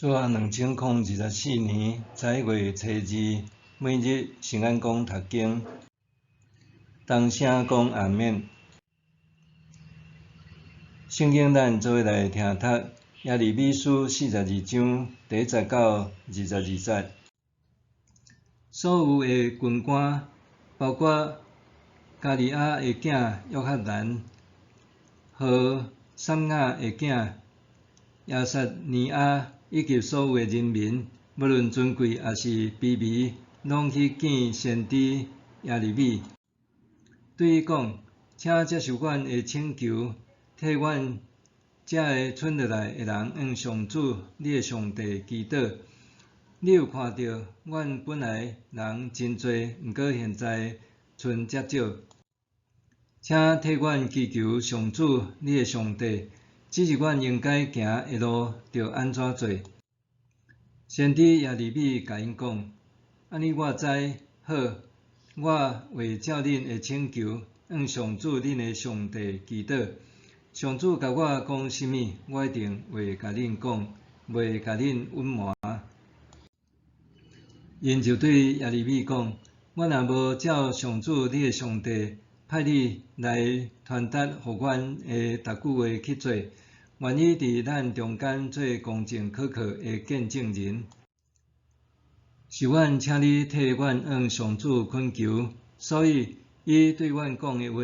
自2024年11月初2，每日圣安宫读经，当声讲阿免。圣经咱做伙来听读耶利米书42章第19到22节。所有的军官，包括加利亚的囝约翰兰和三亚的囝亚撒尼亚，以及所有的人民，无论尊贵还是卑微，拢去见先知耶利米，对伊讲：请接受阮的请求，替阮这个剩落来的人向上主你的上帝祈祷。你有看到，阮本来人真多，毋过现在剩遮少。请替阮祈求上主你的上帝，指示阮应该行的路着安怎做。先知耶利米甲因讲：安尼我知好，我会照恁的请求，向上主恁的上帝祈祷。上主甲我讲甚物，我一定会甲恁讲，袂甲恁隐瞒。因就对耶利米讲：我若无照上主你的上帝派你来传达互阮的逐句话去做，愿意伫咱中间做公正可靠的见证人。是阮请你替阮向上主恳求，所以伊对阮讲的话，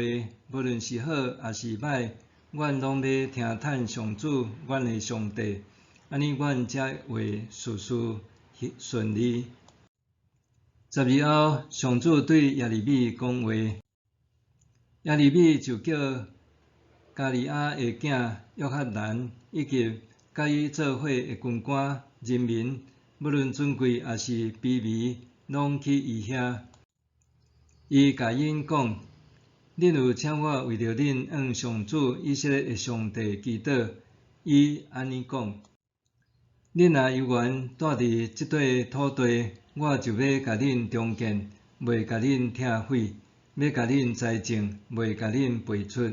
无论是好还是歹，阮拢要听叹上主阮的上帝，安尼阮才会事事顺利。12后，上主对耶利米讲话，耶利米就叫加利亚的囝约翰兰以及甲伊做伙的军官、人民，无论尊贵还是卑微，拢去伊遐。伊甲因讲：恁有请我为着恁向上主以色列的上帝祈祷。伊安尼讲：恁若有缘住伫即块土地，我就要甲恁重建，袂甲恁拆毁；要甲恁栽种，袂甲恁培出。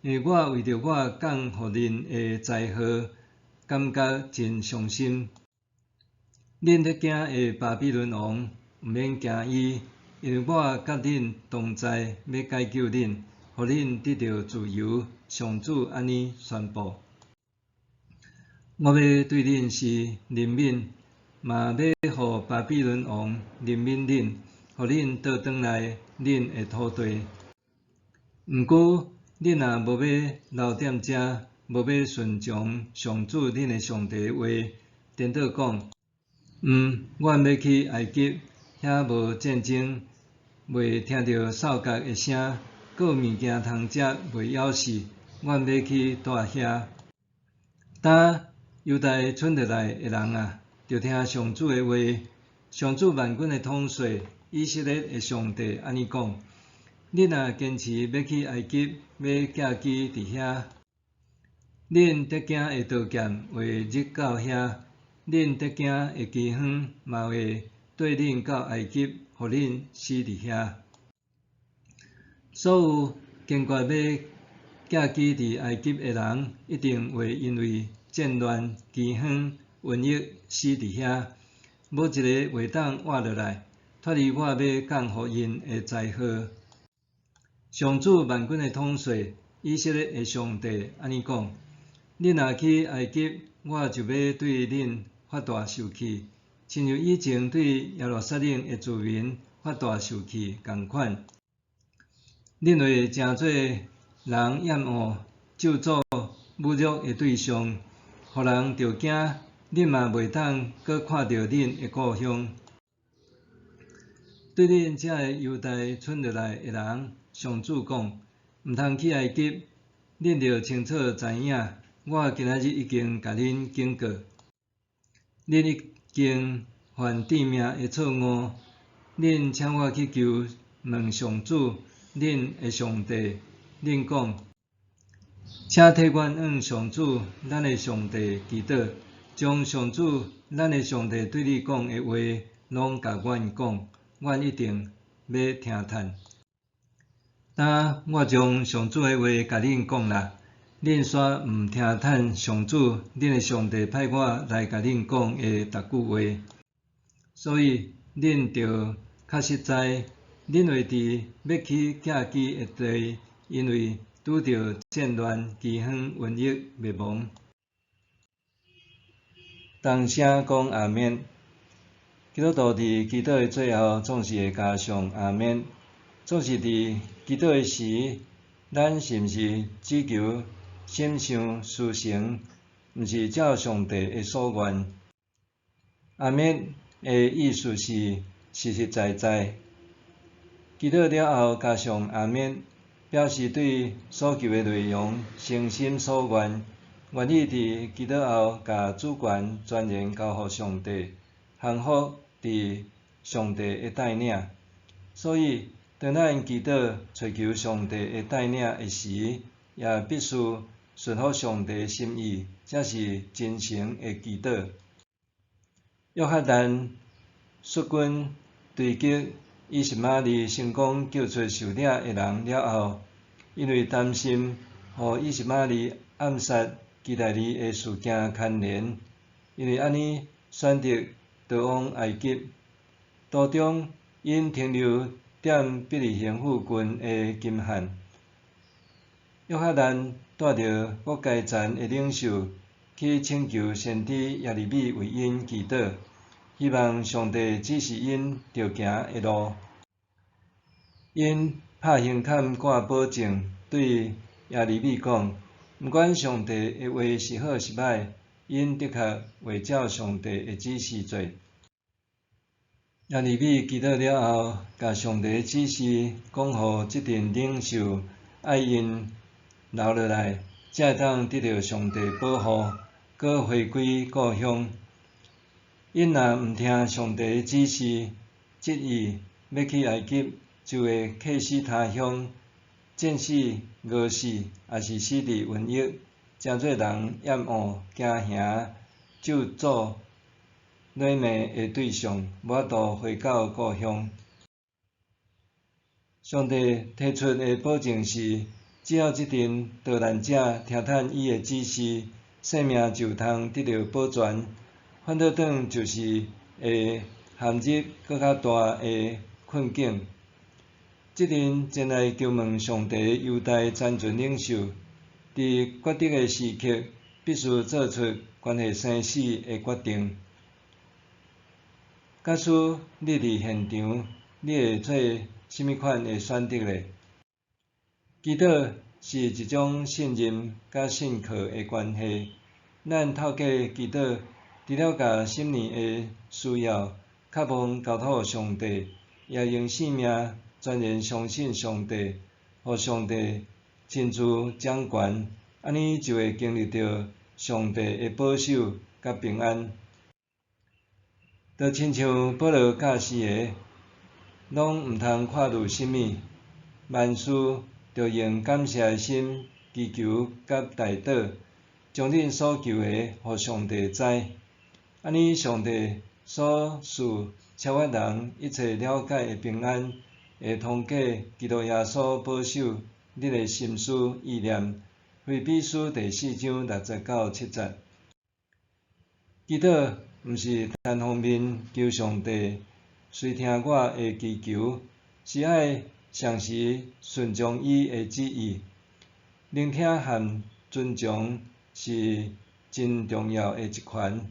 因为我为着我讲互恁的灾祸，感觉真伤心。恁咧惊的巴比伦王，毋免惊伊，因为我甲恁同在，要解救恁，互恁得到自由。上主安尼宣布。我要对恁是怜悯，嘛要互巴比伦王怜悯恁，互恁倒转来恁的土地。毋过，恁若无要留踮遮，无要顺从上主恁的上帝的话，颠倒讲：阮要去埃及，遐无战争，袂听到扫角的声，阁有物件通食，袂枵死。阮要去住遐。当犹大剩落来的人啊，就听上主的话。上主万军的统帅以色列的上帝安尼讲：恁若坚持要去埃及，要寄居伫遐，恁得惊的刀剑会入到遐，恁得惊的饥荒嘛会缀恁到埃及，互恁死伫遐。所有坚决要寄居伫埃及的人，一定会因为战乱、饥荒、瘟疫死伫遐，无一个会当活落来，脱离我要降互因的灾祸。上主万军的统帅以色列的上帝安尼讲：恁若去埃及，我就要对恁发大受气，亲像以前对耶路撒冷的子民发大受气共款。恁会诚做人厌恶、咒诅、侮辱的对象，互人着惊，恁嘛袂当阁看到恁的故乡。对恁这个犹大剩落来的人，上主讲：毋通去埃及，恁着清楚知影，我今仔日已经甲恁警告。恁已经犯致命的错误，恁请我去求问上主恁的上帝。恁讲：请替阮向上主咱的上帝祈祷，将上主咱的上帝对你讲的话，拢甲阮讲，阮一定要听叹。当我将上主的话甲恁讲啦，恁煞毋听趁上主恁的上帝派我来甲恁讲的逐句话，所以恁着确实知，恁会伫要起寄居的地，因为拄着战乱、饥荒、瘟疫，灭亡。同声讲阿免。基督徒伫祈祷的最后，总是会加上阿免。总是伫祈祷的时，咱是毋是只求心想事成，毋是照上帝的所愿？阿免的意思是实实在在。祈祷了后加上阿免，表示对所求的内容诚心所愿，愿意伫祈祷后甲主权全然交予上帝，幸福伫上帝的带领。所以，当咱祈祷寻求上帝的带领的时，也必须顺服上帝的心意，才是真诚的祈祷。约翰但率军追击以实玛利，成功救出受掠的人了后，因为担心互以实玛利暗杀基大利的事件牵连，因为安尼选择逃往埃及。途中因停留踮必利行附近的金汉，约翰但带着各阶层的领袖去请求先知耶利米为因祈祷，希望上帝指示因着行的路。因拍胸坎挂保证，对耶利米讲：毋管上帝的话是好是歹，因的确会照上帝的指示做。耶利米祈祷了后，甲上帝的指示讲互即阵领袖，爱因留落来，才会当得到上帝保护，搁回归故乡。因若毋听上帝的指示，执意要去埃及，就会客死他乡，战死、饿死，也是死伫瘟疫，真侪人厌恶、惊吓、咒诅、软糜的对象，无法度回到故乡。上帝提出的保证是，只要即阵逃难者听趁伊的指示，性命就通得到保全；反倒转就是会陷入搁较大的困境。即阵前来求问上帝犹太残存领袖，伫决定的时刻，必须做出关系生死的决定。假使你伫现场，你会做甚物款的选择呢？祈祷是一种信任甲信靠的关系。咱透过祈祷，除了甲心灵的需要渴望交托上帝，也用性命全然相信上帝，互上帝亲自掌权，安尼就会经历到上帝的保守甲平安。就亲像保罗教示的，拢毋通看虑甚物，万事着用感谢的心祈求甲代祷，将恁所求的互上帝知。安尼上帝所赐超越人一切了解的平安，会通过基督耶稣保守恁的心思意念。腓立比书第4章60到70。祈祷毋是单方面求上帝随听我的祈求，是爱常时顺从伊的旨意。聆听和尊重是真重要的一环。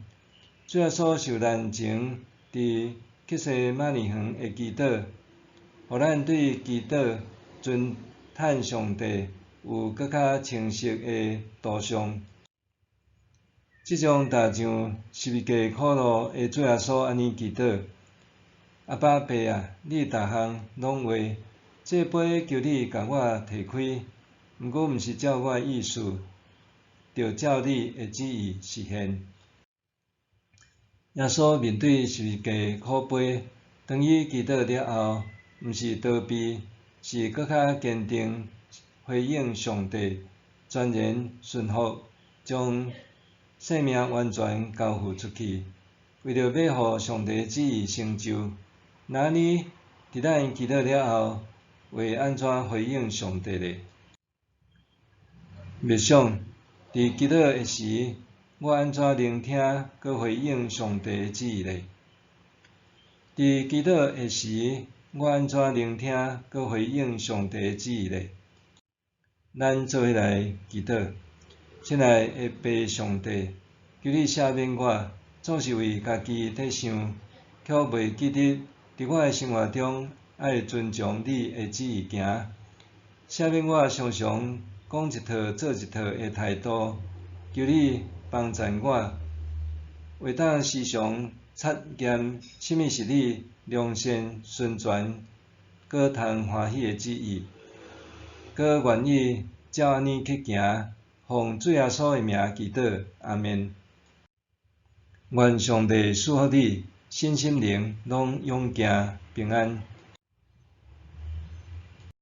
主耶稣受难前伫客西马尼园的祈祷，互咱对祈祷尊叹上帝有搁较清晰的图像。即种大像十字架苦路的主耶稣安尼祈祷：阿爸爸啊，你逐项拢话，这杯求你甲我摕开，毋过毋是照我的意思，着照你的旨意实现。耶稣面对十字架苦杯，当伊祈祷了后，毋是逃避，是搁较坚定回应上帝，全然顺服，将生命完全交付出去，为着要互上帝旨意成就。那你伫咱祈祷了后，会安怎回应上帝呢？默想，伫祈祷的时，我安怎聆听佮回应上帝的旨意呢？伫祈祷的时，我安怎聆听佮回应上帝的旨意呢？咱做伙来祈祷，亲爱的父上帝，求你赦免我，总是为家己伫想，却袂记得伫我的生活中爱尊重你的旨意行。赦免我常常讲一套做一套的态度，求你帮助我，会当时常察验什么是你良善、纯全、佮通欢喜的旨意，佮愿意照安尼去行，奉主耶稣的名祈祷，阿们。愿上帝赐福你，身心灵拢永行平安。